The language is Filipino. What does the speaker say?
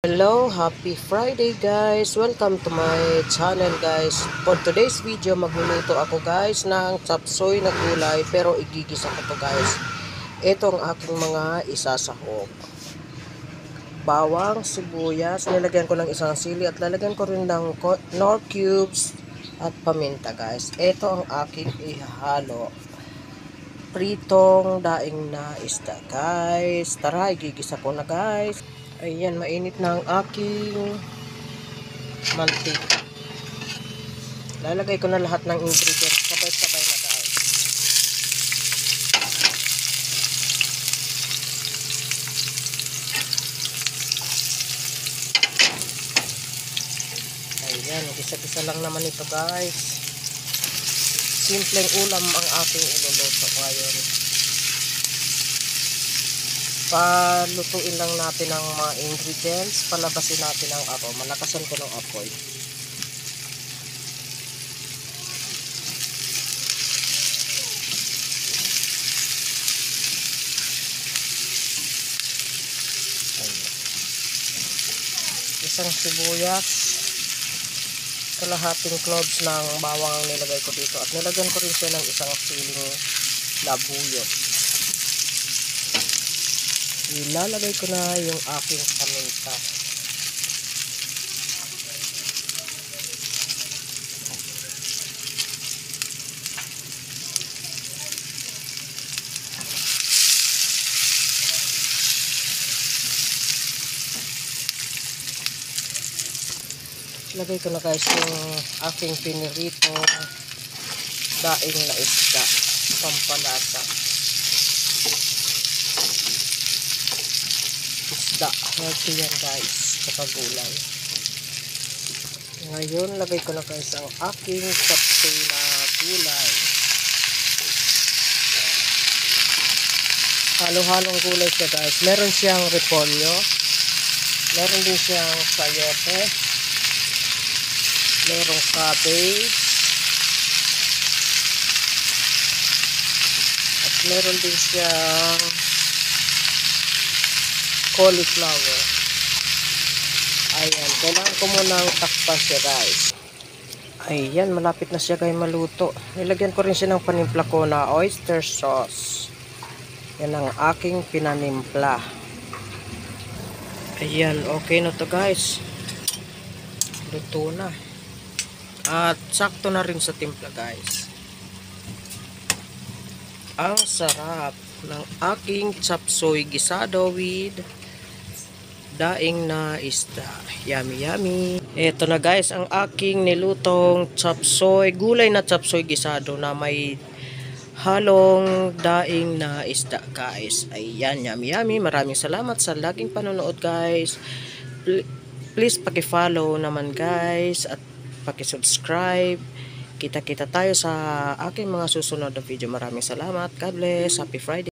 Hello, happy Friday guys! Welcome to my channel guys. For today's video, magluluto ako guys ng chopsoy na gulay pero igigisa ko to guys. Ito ang aking mga isasahog. Bawang, sibuyas, nilagyan ko ng isang sili at lalagyan ko rin ng nor cubes at paminta guys. Ito ang aking ihalo. Pritong daing na isda guys. Tara, igigisa ko na guys. Ayan, mainit na ang aking mantika. Lalagay ko na lahat ng ingredients. Sabay-sabay na guys. Ayan, gisa-gisa lang naman ito guys. Simpleng ulam ang aking iluluto ngayon. Palutuin lang natin ang mga ingredients, palabasin natin ang aroma. Malakasan ko ng apoy. Isang sibuyas, kalahating cloves ng bawang ang nilagay ko dito at nilagyan ko rin siya ng isang siling labuyo. Ilalagay ko na yung aking paminta. Lagay ko na guys yung aking pinirito daing na isda, pampalasa. Isda, healthy yan guys, kapagulay. Ngayon, lagay ko na guys ang aking chopsoy na gulay. Halo-halong gulay siya guys. Meron siyang repolyo, meron din siyang sayote, merong cabbage, at meron din siyang cauliflower. Ayan, kailangan ko munang takpan siya guys. Ayan, malapit na siya guys maluto. Nilagyan ko rin siya ng panimpla ko na oyster sauce. Yan ang aking pinanimpla. Ayan, okay na to guys. Luto na. At sakto na rin sa timpla guys. Ang sarap ng aking chopsoy gisado with daing na isda. Yummy yummy. Ito na guys ang aking nilutong chopsoy, gulay na chopsoy gisado na may halong daing na isda guys. Ayan, yummy yummy. Maraming salamat sa laging panonood guys. Please paki-follow naman guys at paki-subscribe. Kita-kita tayo sa aking mga susunod na video. Maraming salamat. God bless. Happy Friday.